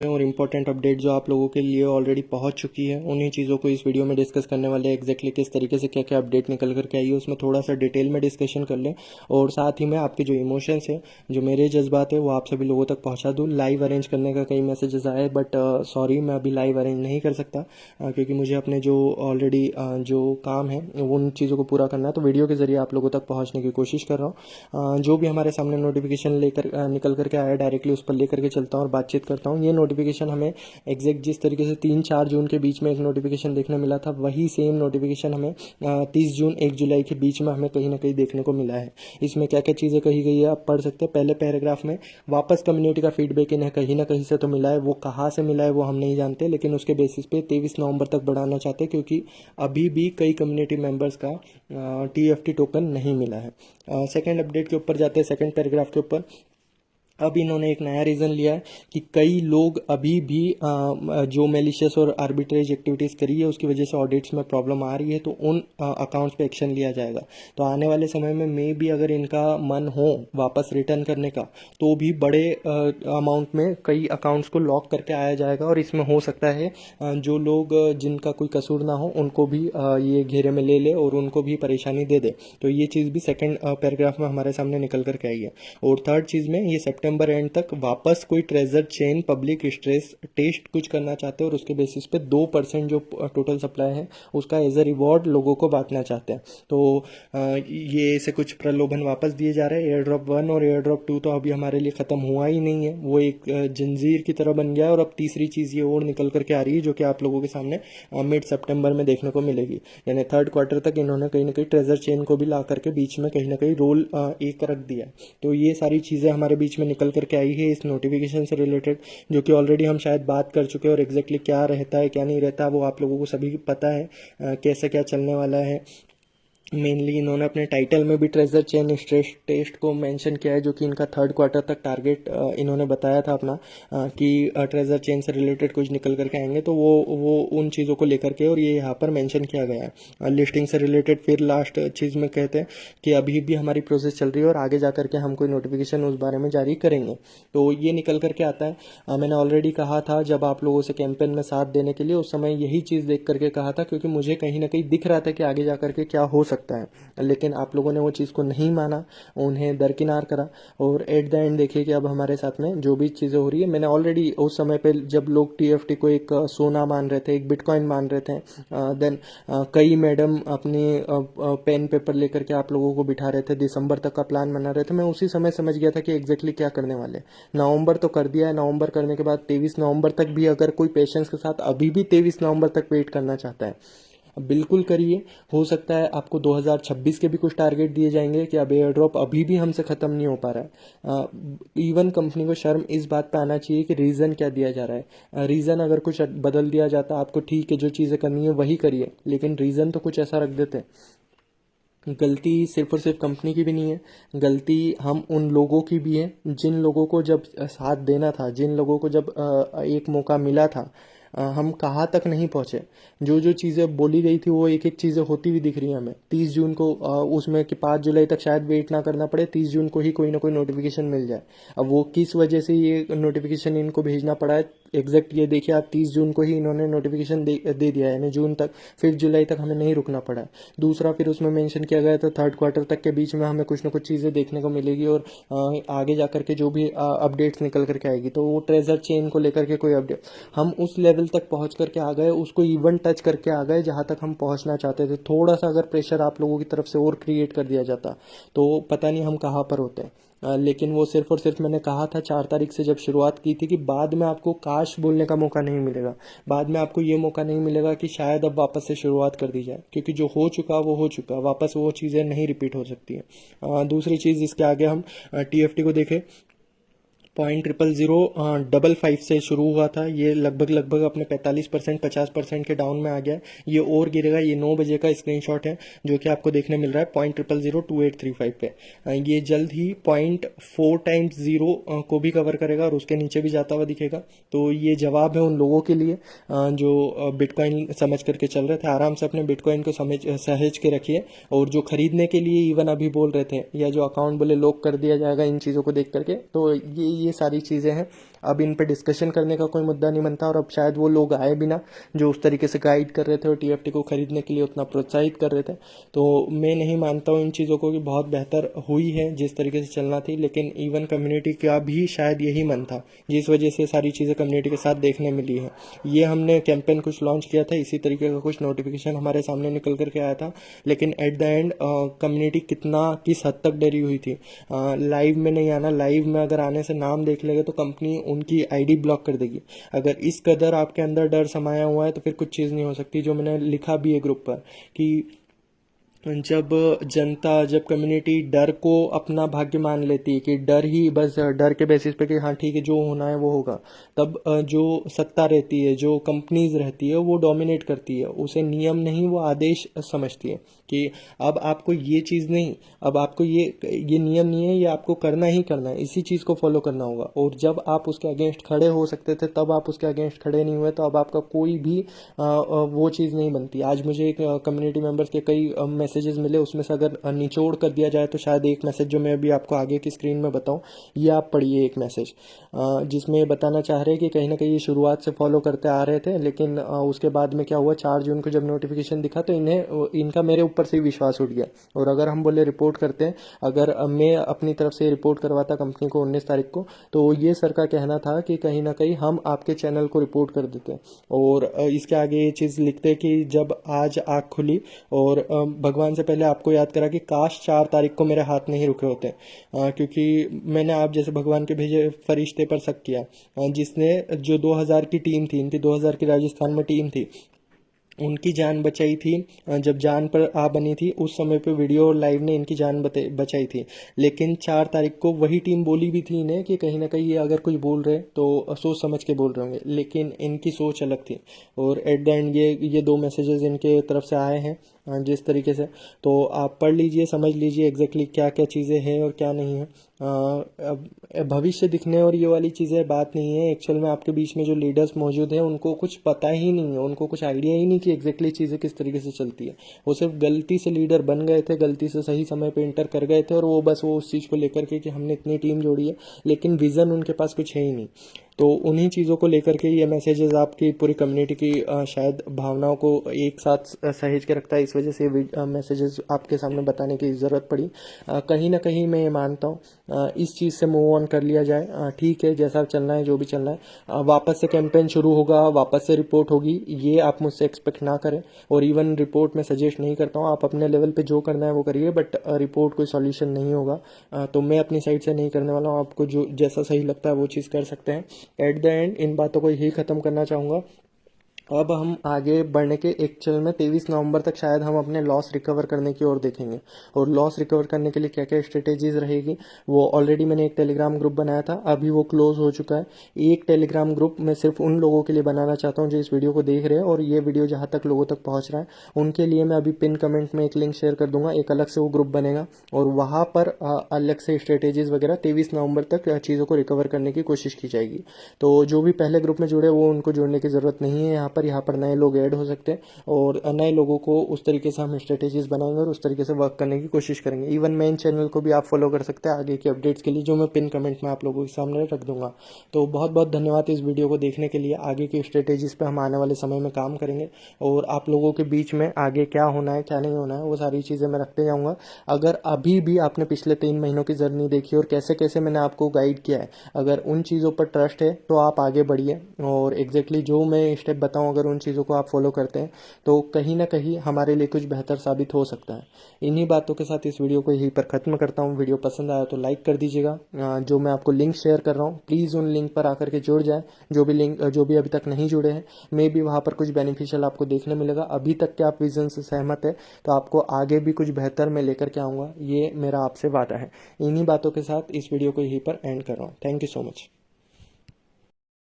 और important update जो आप लोगों के लिए ऑलरेडी पहुंच चुकी है, उन्हीं चीज़ों को इस वीडियो में डिस्कस करने वाले हैं। एग्जैक्टली किस तरीके से क्या क्या अपडेट निकल करके आई है उसमें थोड़ा सा डिटेल में डिस्कशन कर लें, और साथ ही में आपके जो इमोशंस है, जो मेरे जज्बात है, वो आप सभी लोगों तक पहुंचा दूँ। लाइव अरेंज करने का कई मैसेजेस आए, बट सॉरी मैं अभी लाइव अरेंज नहीं कर सकता, क्योंकि मुझे अपने जो ऑलरेडी जो काम है उन चीज़ों को पूरा करना है। तो वीडियो के जरिए आप लोगों तक पहुँचने की कोशिश कर रहा हूँ। जो भी हमारे सामने नोटिफिकेशन लेकर निकल करके आया, डायरेक्टली उस पर लेकर के चलता हूँ और बातचीत करता हूँ। ये नोटिफिकेशन हमें एग्जैक्ट जिस तरीके से 3-4 जून के बीच में एक नोटिफिकेशन देखने मिला था, वही सेम नोटिफिकेशन हमें 30 जून 1 जुलाई के बीच में हमें कहीं ना कहीं देखने को मिला है। इसमें क्या क्या चीज़ें कही गई है आप पढ़ सकते हैं। पहले पैराग्राफ में वापस कम्युनिटी का फीडबैक इन्हें कहीं ना कहीं से तो मिला है, वो कहाँ से मिला है वो हम नहीं जानते, लेकिन उसके बेसिस पे 23 नवंबर तक बढ़ाना चाहते हैं, क्योंकि अभी भी कई कम्युनिटी मेंबर्स का TFT टोकन नहीं मिला है। सेकेंड अपडेट के ऊपर जाते हैं, सेकेंड पैराग्राफ के ऊपर। अब इन्होंने एक नया रीज़न लिया है कि कई लोग अभी भी जो मेलिशियस और आर्बिट्रेज एक्टिविटीज़ करी है उसकी वजह से ऑडिट्स में प्रॉब्लम आ रही है, तो उन अकाउंट्स पे एक्शन लिया जाएगा। तो आने वाले समय में मे भी अगर इनका मन हो वापस रिटर्न करने का, तो भी बड़े अमाउंट में कई अकाउंट्स को लॉक करके आया जाएगा, और इसमें हो सकता है जो लोग जिनका कोई कसूर ना हो उनको भी ये घेरे में ले ले और उनको भी परेशानी दे दे। तो ये चीज़ भी सेकेंड पैराग्राफ में हमारे सामने निकल करके आई है। और थर्ड चीज़ में, ये सितंबर एंड तक वापस कोई treasure chain public stress test कुछ करना चाहते हैं, और उसके बेसिस पे 2% जो टोटल सप्लाई है उसका एज अ रिवॉर्ड लोगों को बांटना चाहते हैं। तो ये ऐसे कुछ प्रलोभन वापस दिए जा रहे हैं। एयर ड्रॉप 1 और एयर ड्रॉप 2 तो अभी हमारे लिए ख़त्म हुआ ही नहीं है, वो एक जंजीर की तरह बन गया है। और अब तीसरी चीज़ ये और निकल करके आ रही है, जो कि आप लोगों के सामने मिड सितंबर में देखने को मिलेगी। यानी थर्ड क्वार्टर तक इन्होंने कहीं ना कहीं ट्रेजर चेन को भी ला करके बीच में कहीं ना कहीं रोल एक रख दिया है। तो ये सारी चीज़ें हमारे बीच में निकल करके आई है इस नोटिफिकेशन से रिलेटेड, जो कि ऑलरेडी हम शायद बात कर चुके हैं। और एग्जैक्टली क्या रहता है क्या नहीं रहता वो आप लोगों को सभी पता है, कैसे क्या चलने वाला है। मेनली इन्होंने अपने टाइटल में भी ट्रेजर चेन स्ट्रेस टेस्ट को मेंशन किया है, जो कि इनका थर्ड क्वार्टर तक टारगेट इन्होंने बताया था अपना, कि ट्रेजर चेन से रिलेटेड कुछ निकल करके आएंगे, तो वो उन चीज़ों को लेकर के, और ये यहाँ पर मेंशन किया गया है। लिस्टिंग से रिलेटेड फिर लास्ट चीज़ में कहते हैं कि अभी भी हमारी प्रोसेस चल रही है और आगे जा करके हम कोई नोटिफिकेशन उस बारे में जारी करेंगे। तो ये निकल करके आता है। मैंने ऑलरेडी कहा था जब आप लोगों से कैंपेन में साथ देने के लिए, उस समय यही चीज़ देख करके कहा था, क्योंकि मुझे कहीं ना कहीं दिख रहा था कि आगे जा करके क्या हो सकता है, लेकिन आप लोगों ने वो चीज़ को नहीं माना, उन्हें दरकिनार करा। और एट द एंड देखिए कि अब हमारे साथ में जो भी चीज़ें हो रही है, मैंने ऑलरेडी उस समय पे जब लोग TFT को एक सोना मान रहे थे, एक बिटकॉइन मान रहे थे, देन कई मैडम अपनी पेन पेपर लेकर के आप लोगों को बिठा रहे थे, दिसंबर तक का प्लान बना रहे थे। मैं उसी समय समझ गया था कि एग्जैक्टली क्या करने वाले। नवंबर तो कर दिया है, नवंबर करने के बाद 23 नवंबर तक भी अगर कोई पेशेंस के साथ अभी भी 23 नवंबर तक वेट करना चाहता है, बिल्कुल करिए। हो सकता है आपको 2026 के भी कुछ टारगेट दिए जाएंगे कि अब एयर ड्रॉप अभी भी हमसे ख़त्म नहीं हो पा रहा है। इवन कंपनी को शर्म इस बात पे आना चाहिए कि रीज़न क्या दिया जा रहा है। रीज़न अगर कुछ बदल दिया जाता आपको, ठीक है, जो चीज़ें करनी है वही करिए, लेकिन रीज़न तो कुछ ऐसा रख देते। गलती सिर्फ और सिर्फ कंपनी की भी नहीं है, गलती हम उन लोगों की भी है जिन लोगों को जब साथ देना था, जिन लोगों को जब एक मौका मिला था, हम कहाँ तक नहीं पहुँचे। जो जो चीज़ें बोली गई थी वो एक एक चीज़ें होती हुई दिख रही है हमें। 30 जून को उसमें कि 5 जुलाई तक शायद वेट ना करना पड़े, 30 जून को ही कोई ना कोई नोटिफिकेशन मिल जाए। अब वो किस वजह से ये नोटिफिकेशन इनको भेजना पड़ा है, एग्जैक्ट ये देखिए आप, 30 जून को ही इन्होंने नोटिफिकेशन दे दिया है, यानी जून तक, फिर जुलाई तक हमें नहीं रुकना पड़ा है। दूसरा, फिर उसमें मेंशन किया गया था थर्ड क्वार्टर तक के बीच में हमें कुछ ना कुछ चीज़ें देखने को मिलेगी, और आगे जा करके जो भी अपडेट्स निकल करके आएगी, तो वो ट्रेजर चेन को लेकर के कोई अपडेट, हम उस लेवल तक पहुंच करके आ गए, उसको इवन टच करके आ गए जहां तक हम पहुंचना चाहते थे। थोड़ा सा अगर प्रेशर आप लोगों की तरफ से और क्रिएट कर दिया जाता तो पता नहीं हम कहाँ पर होते। लेकिन वो सिर्फ और सिर्फ मैंने कहा था 4 तारीख से जब शुरुआत की थी कि बाद में आपको काश बोलने का मौका नहीं मिलेगा, बाद में आपको ये मौका नहीं मिलेगा कि शायद अब वापस से शुरुआत कर दी जाए, क्योंकि जो हो चुका वो हो चुका, वापस वो चीज़ें नहीं रिपीट हो सकती हैं। दूसरी चीज़, इसके आगे हम TFT को देखें, 0.00055 से शुरू हुआ था, ये लगभग अपने 45% 50% के डाउन में आ गया है। ये और गिरेगा, ये 9 बजे का स्क्रीनशॉट है जो कि आपको देखने मिल रहा है 0.0002835 पे। ये जल्द ही 0.4 टाइम्स 0 को भी कवर करेगा और उसके नीचे भी जाता हुआ दिखेगा। तो ये जवाब है उन लोगों के लिए जो बिटकॉइन समझ करके चल रहे थे। आराम से अपने बिटकॉइन को सहेज के रखिए, और जो खरीदने के लिए इवन अभी बोल रहे थे, या जो अकाउंट बोले लॉक कर दिया जाएगा इन चीज़ों को देख करके, तो ये सारी चीज़ें हैं। अब इन पे डिस्कशन करने का कोई मुद्दा नहीं बनता, और अब शायद वो लोग आए भी ना जो उस तरीके से गाइड कर रहे थे और TFT को खरीदने के लिए उतना प्रोत्साहित कर रहे थे। तो मैं नहीं मानता हूँ इन चीज़ों को कि बहुत बेहतर हुई है जिस तरीके से चलना थी, लेकिन इवन कम्युनिटी का भी शायद यही मन था जिस वजह से सारी चीज़ें कम्युनिटी के साथ देखने मिली है। ये हमने कैंपेन कुछ लॉन्च किया था, इसी तरीके का कुछ नोटिफिकेशन हमारे सामने निकल करके आया था, लेकिन एट द एंड कम्युनिटी किस हद तक डरी हुई थी। लाइव में नहीं आना, लाइव में अगर आने से नाम देख लेगा तो कंपनी उनकी ID ब्लॉक कर देगी। अगर इस कदर आपके अंदर डर समाया हुआ है तो फिर कुछ चीज़ नहीं हो सकती। जो मैंने लिखा भी है ग्रुप पर कि जब कम्युनिटी डर को अपना भाग्य मान लेती है कि डर ही बस डर के बेसिस पे कि हाँ ठीक है जो होना है वो होगा, तब जो सत्ता रहती है, जो कंपनीज रहती है वो डोमिनेट करती है, उसे नियम नहीं वो आदेश समझती है कि अब आपको ये चीज़ नहीं, अब आपको ये नियम नहीं है, ये आपको करना ही करना है, इसी चीज़ को फॉलो करना होगा। और जब आप उसके अगेंस्ट खड़े हो सकते थे तब आप उसके अगेंस्ट खड़े नहीं हुए, तो अब आपका कोई भी वो चीज़ नहीं बनती। आज मुझे एक कम्युनिटी मेंबर्स के कई मैसेजेस मिले, उसमें से अगर निचोड़ कर दिया जाए तो शायद एक मैसेज जो मैं अभी आपको आगे की स्क्रीन में बताऊं, ये आप पढ़िए एक मैसेज जिसमें ये बताना चाह रहे हैं कि कहीं ना कहीं ये शुरुआत से फॉलो करते आ रहे थे, लेकिन उसके बाद में क्या हुआ, 4 जून को जब नोटिफिकेशन दिखा तो इनका मेरे ऊपर से विश्वास उठ गया। और अगर हम बोले रिपोर्ट करते हैं, अगर मैं अपनी तरफ से रिपोर्ट करवाता कंपनी को 19 तारीख को, तो ये सर का कहना था कि कहीं ना कहीं हम आपके चैनल को रिपोर्ट कर देते। और इसके आगे ये चीज़ लिखते कि जब आज आँख खुली और भगवान से पहले आपको याद करा कि काश 4 तारीख को मेरे हाथ नहीं रुके होते, क्योंकि मैंने आप जैसे भगवान के भेजे फरिश्ते पर शक किया। जिसने जो 2000 की टीम थी, इनकी 2000 की राजस्थान में टीम थी, उनकी जान बचाई थी। जब जान पर आ बनी थी उस समय पे वीडियो और लाइव ने इनकी जान बचाई थी। लेकिन 4 तारीख को वही टीम बोली भी थी इन्हें कि कहीं ना कहीं ये अगर कुछ बोल रहे तो सोच समझ के बोल रहे होंगे, लेकिन इनकी सोच अलग थी। और एट द एंड ये 2 मैसेजेस इनके तरफ से आए हैं जिस तरीके से, तो आप पढ़ लीजिए, समझ लीजिए एग्जैक्टली क्या क्या चीज़ें हैं और क्या नहीं है। अब भविष्य दिखने और ये वाली चीज़ें बात नहीं है। एक्चुअल में आपके बीच में जो लीडर्स मौजूद हैं उनको कुछ पता ही नहीं है, उनको कुछ आइडिया ही नहीं कि एग्जैक्टली चीज़ें किस तरीके से चलती है। वो सिर्फ गलती से लीडर बन गए थे, गलती से सही समय पे इंटर कर गए थे, और वो बस वो उस चीज़ को लेकर के कि हमने इतनी टीम जोड़ी है, लेकिन विज़न उनके पास कुछ है ही नहीं। तो उन्हीं चीज़ों को लेकर के ये मैसेजेस आपकी पूरी कम्युनिटी की शायद भावनाओं को एक साथ सहेज के रखता है, इस वजह से मैसेजेस आपके सामने बताने की ज़रूरत पड़ी। कहीं ना कहीं मैं ये मानता हूँ इस चीज़ से मूव ऑन कर लिया जाए। ठीक है, जैसा चलना है, जो भी चलना है, वापस से कैंपेन शुरू होगा, वापस से रिपोर्ट होगी, ये आप मुझसे एक्सपेक्ट ना करें। और इवन रिपोर्ट में सजेस्ट नहीं करता हूँ, आप अपने लेवल पे जो करना है वो करिए, बट रिपोर्ट कोई सॉल्यूशन नहीं होगा। तो मैं अपनी साइड से नहीं करने वाला हूँ, आपको जो जैसा सही लगता है वो चीज़ कर सकते हैं। एट द एंड इन बातों को यही ख़त्म करना चाहूँगा। अब हम आगे बढ़ने के एक्चुअल में 23 नवंबर तक शायद हम अपने लॉस रिकवर करने की ओर देखेंगे। और लॉस रिकवर करने के लिए क्या क्या स्ट्रेटेजीज रहेगी वो ऑलरेडी मैंने एक टेलीग्राम ग्रुप बनाया था, अभी वो क्लोज हो चुका है। एक टेलीग्राम ग्रुप मैं सिर्फ उन लोगों के लिए बनाना चाहता हूँ जो इस वीडियो को देख रहे हैं, और ये वीडियो जहाँ तक लोगों तक पहुँच रहा है उनके लिए मैं अभी पिन कमेंट में एक लिंक शेयर कर दूंगा, एक अलग से वो ग्रुप बनेगा और वहाँ पर अलग से स्ट्रेटेजीज वगैरह 23 नवंबर तक चीज़ों को रिकवर करने की कोशिश की जाएगी। तो जो भी पहले ग्रुप में जुड़े वो उनको जुड़ने की ज़रूरत नहीं है, यहाँ पर नए लोग ऐड हो सकते हैं और नए लोगों को उस तरीके से हम स्ट्रेटेजीज बनाएंगे और उस तरीके से वर्क करने की कोशिश करेंगे। इवन मेन चैनल को भी आप फॉलो कर सकते हैं आगे की अपडेट्स के लिए, जो मैं पिन कमेंट में आप लोगों के सामने रख दूंगा। तो बहुत बहुत धन्यवाद इस वीडियो को देखने के लिए। आगे की स्ट्रेटेजीज पे हम आने वाले समय में काम करेंगे और आप लोगों के बीच में आगे क्या होना है क्या नहीं होना है वो सारी चीज़ें मैं रखते जाऊँगा। अगर अभी भी आपने पिछले 3 महीनों की जर्नी देखी और कैसे कैसे मैंने आपको गाइड किया है, अगर उन चीज़ों पर ट्रस्ट है तो आप आगे बढ़िए और एग्जैक्टली जो मैं स्टेप बताऊँ अगर उन चीज़ों को आप फॉलो करते हैं तो कहीं ना कहीं हमारे लिए कुछ बेहतर साबित हो सकता है। इन्हीं बातों के साथ इस वीडियो को यहीं पर ख़त्म करता हूँ। वीडियो पसंद आया तो लाइक कर दीजिएगा। जो मैं आपको लिंक शेयर कर रहा हूँ प्लीज़ उन लिंक पर आकर के जुड़ जाए। जो भी अभी तक नहीं जुड़े हैं, मे भी वहाँ पर कुछ बेनिफिशियल आपको देखने मिलेगा। अभी तक के आप विजन से सहमत है तो आपको आगे भी कुछ बेहतर मैं लेकर के आऊँगा, ये मेरा आपसे वादा है। इन्हीं बातों के साथ इस वीडियो को यहीं पर एंड कर रहा हूँ। Thank you so much.